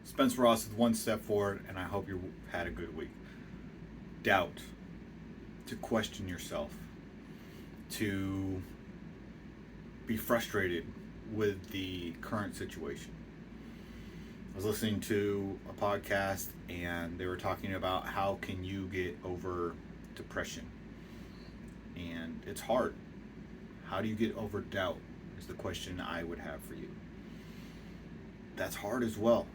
Spencer Ross with One Step Forward, and I hope you had a good week. Doubt, to question yourself, to be frustrated with the current situation. I was listening to a podcast and they were talking about how can you get over depression. And it's hard. How do you get over doubt is the question I would have for you. That's hard as well.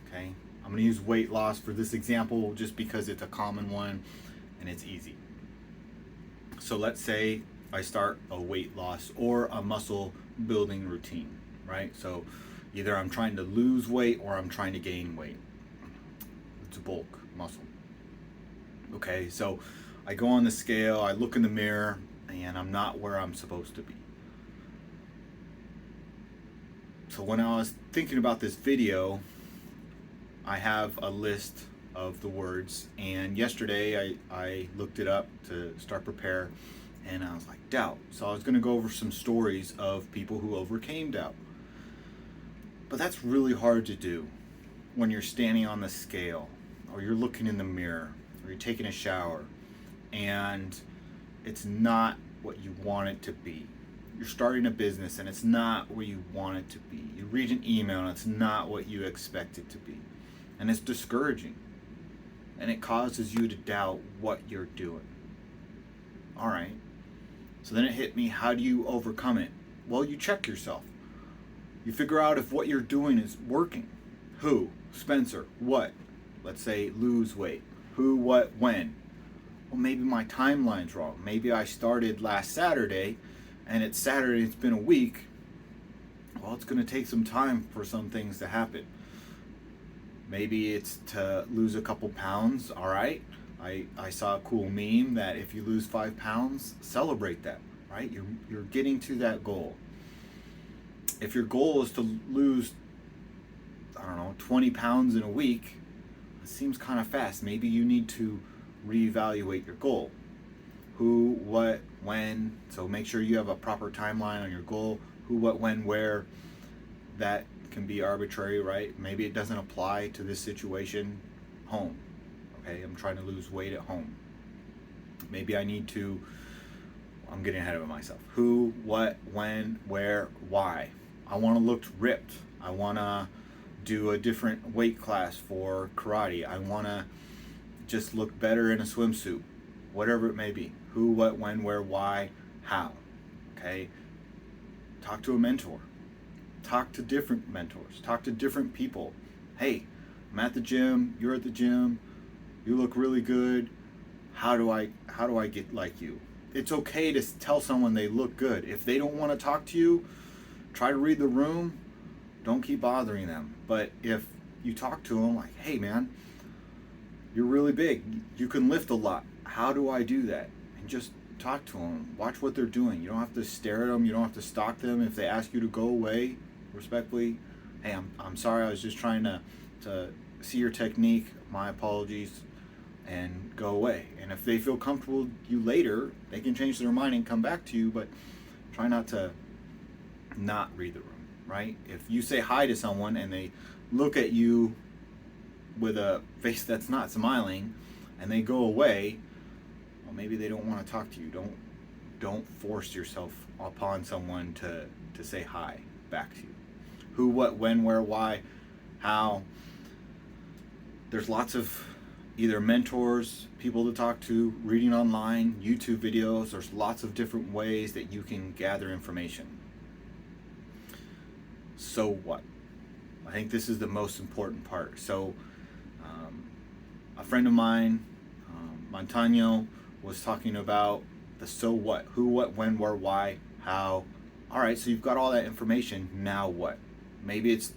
Okay? I'm going to use weight loss for this example just because it's a common one and it's easy. So let's say I start a weight loss or a muscle building routine, right? So either I'm trying to lose weight or I'm trying to gain weight. It's a bulk muscle. Okay, so I go on the scale, I look in the mirror, and I'm not where I'm supposed to be. So when I was thinking about this video, I have a list of the words, and yesterday I looked it up to start prepare, and I was like, doubt. So I was going to go over some stories of people who overcame doubt. But that's really hard to do when you're standing on the scale, or you're looking in the mirror, or you're taking a shower, and it's not what you want it to be. You're starting a business and it's not where you want it to be. You read an email and it's not what you expect it to be. And it's discouraging. And it causes you to doubt what you're doing. All right. So then it hit me, how do you overcome it? Well, you check yourself. You figure out if what you're doing is working. Who? Spencer. What? Let's say lose weight. Who, what, when? Well, maybe my timeline's wrong. Maybe I started last Saturday and it's Saturday, it's been a week. Well, it's going to take some time for some things to happen. Maybe it's to lose a couple pounds. All right. I saw a cool meme that if you lose 5 pounds, celebrate that, right? You're getting to that goal. If your goal is to lose, 20 pounds in a week, it seems kind of fast. Maybe you need to reevaluate your goal. Who, what, when. So make sure you have a proper timeline on your goal. Who, what, when, where. That can be arbitrary, right? Maybe it doesn't apply to this situation. Home. Okay, I'm trying to lose weight at home. Maybe I'm getting ahead of myself. Who, what, when, where, why. I want to look ripped. I want to do a different weight class for karate. I want to just look better in a swimsuit. Whatever it may be. Who, what, when, where, why, how. Okay? Talk to a mentor. Talk to different mentors. Talk to different people. Hey, I'm at the gym. You're at the gym. You look really good. How do I get like you? It's okay to tell someone they look good. If they don't want to talk to you, try to read the room. Don't keep bothering them. But if you talk to them like, hey man, you're really big. You can lift a lot. How do I do that? And just talk to them. Watch what they're doing. You don't have to stare at them. You don't have to stalk them. If they ask you to go away, respectfully, hey, I'm sorry. I was just trying to see your technique. My apologies. And go away. And if they feel comfortable with you later, they can change their mind and come back to you, but try not to not read the room, right? If you say hi to someone and they look at you with a face that's not smiling and they go away, well, maybe they don't want to talk to you. Don't force yourself upon someone to say hi back to you. Who, what, when, where, why, how. There's lots of either mentors, people to talk to, reading online, YouTube videos. There's lots of different ways that you can gather information. So what? I think this is the most important part. So a friend of mine, Montano, was talking about the so what. Who, what, when, where, why, how. All right, so you've got all that information. Now what? Maybe it's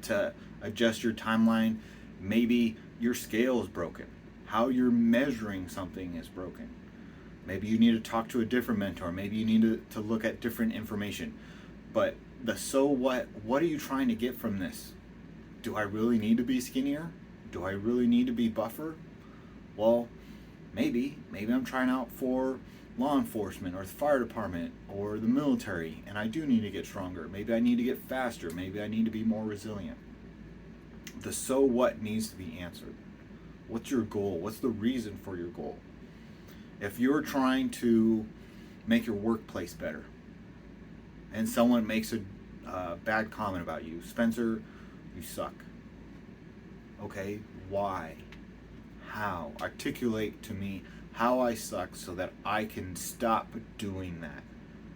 to adjust your timeline. Maybe your scale is broken. How you're measuring something is broken. Maybe you need to talk to a different mentor. Maybe you need to look at different information. But the so what are you trying to get from this? Do I really need to be skinnier? Do I really need to be buffer? Well, maybe I'm trying out for law enforcement or the fire department or the military, and I do need to get stronger. Maybe I need to get faster. Maybe I need to be more resilient. The so what needs to be answered. What's your goal? What's the reason for your goal? If you're trying to make your workplace better and someone makes a bad comment about you, Spencer, you suck. Okay, why? How? Articulate to me how I suck so that I can stop doing that.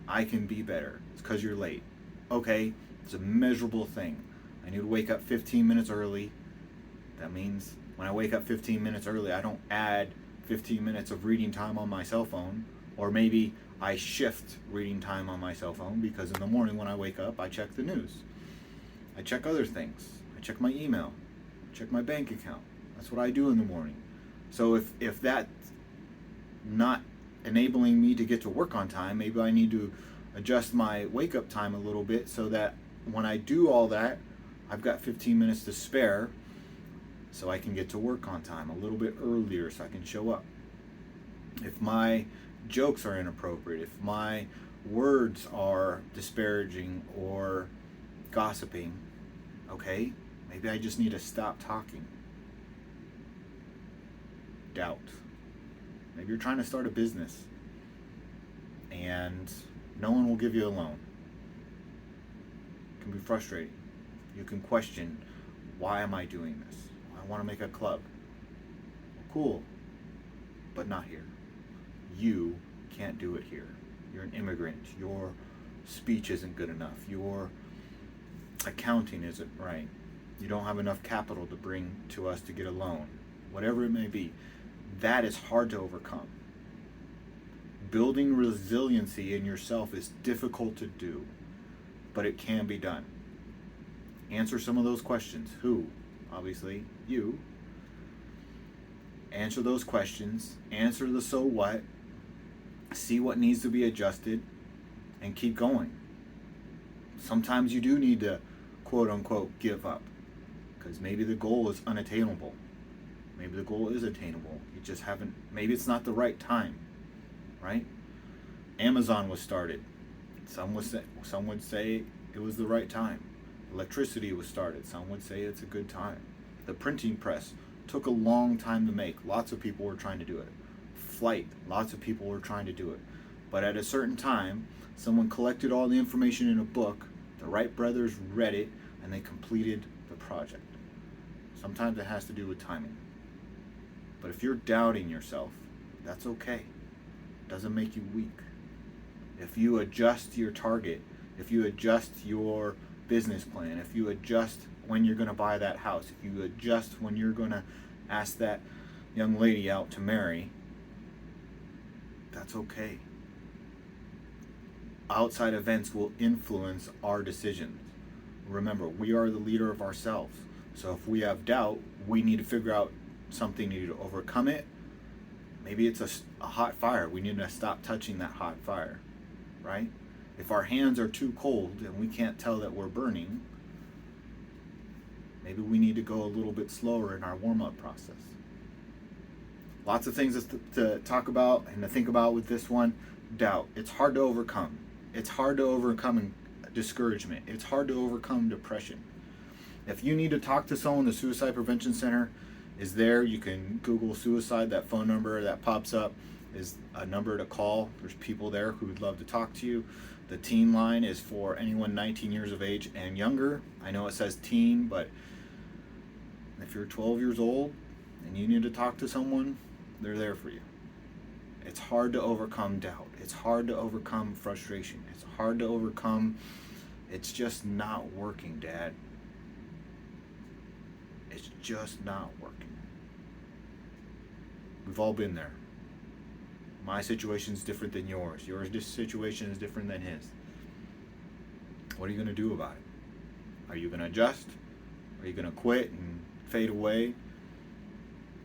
I can be better. It's because you're late. Okay, it's a measurable thing. I need to wake up 15 minutes early. That means when I wake up 15 minutes early, I don't add 15 minutes of reading time on my cell phone. Or maybe I shift reading time on my cell phone because in the morning when I wake up, I check the news. I check other things. I check my email. Check my bank account. That's what I do in the morning. So if that's not enabling me to get to work on time, maybe I need to adjust my wake up time a little bit so that when I do all that, I've got 15 minutes to spare so I can get to work on time a little bit earlier so I can show up. If my jokes are inappropriate, if my words are disparaging or gossiping, okay, maybe I just need to stop talking. Doubt. Maybe you're trying to start a business and no one will give you a loan. It can be frustrating. You can question, why am I doing this? I want to make a club. Cool, but not here. You can't do it here. You're an immigrant. Your speech isn't good enough. Your accounting isn't right. You don't have enough capital to bring to us to get a loan. Whatever it may be, that is hard to overcome. Building resiliency in yourself is difficult to do, but it can be done. Answer some of those questions. Who? Obviously, you. Answer those questions. Answer the so what. See what needs to be adjusted and keep going. Sometimes you do need to, quote unquote, give up because maybe the goal is unattainable. Maybe the goal is attainable. You just haven't, maybe it's not the right time, right? Amazon was started. Some would say it was the right time. Electricity was started. Some would say it's a good time. The printing press took a long time to make. Lots of people were trying to do it. Flight, lots of people were trying to do it. But at a certain time, someone collected all the information in a book, the Wright brothers read it, and they completed the project. Sometimes it has to do with timing. But if you're doubting yourself, that's okay. It doesn't make you weak. If you adjust your target, if you adjust your business plan, if you adjust when you're going to buy that house, if you adjust when you're going to ask that young lady out to marry, that's okay. Outside events will influence our decisions. Remember, we are the leader of ourselves. So if we have doubt, we need to figure out something, need to overcome it. Maybe it's a hot fire. We need to stop touching that hot fire, right? If our hands are too cold and we can't tell that we're burning, maybe we need to go a little bit slower in our warm-up process. Lots of things to talk about and to think about with this one. Doubt. It's hard to overcome. It's hard to overcome discouragement. It's hard to overcome depression. If you need to talk to someone, the Suicide Prevention Center is there. You can Google suicide. That phone number that pops up is a number to call. There's people there who would love to talk to you. The teen line is for anyone 19 years of age and younger. I know it says teen, but if you're 12 years old and you need to talk to someone, they're there for you. It's hard to overcome doubt. It's hard to overcome frustration. It's hard to overcome, it's just not working, Dad. It's just not working. We've all been there. My situation is different than yours. Your situation is different than his. What are you going to do about it? Are you going to adjust? Are you going to quit and fade away?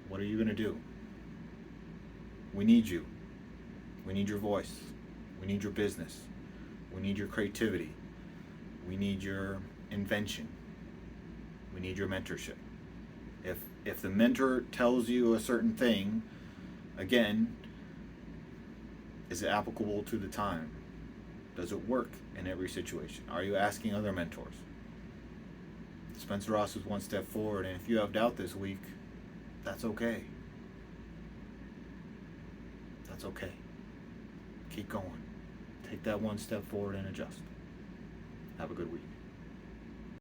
What are you going to do? We need you. We need your voice. We need your business. We need your creativity. We need your invention. We need your mentorship. If the mentor tells you a certain thing, again, is it applicable to the time? Does it work in every situation? Are you asking other mentors? Spencer Ross is one step forward, and if you have doubt this week, that's okay. That's okay. Keep going. Take that one step forward and adjust. Have a good week.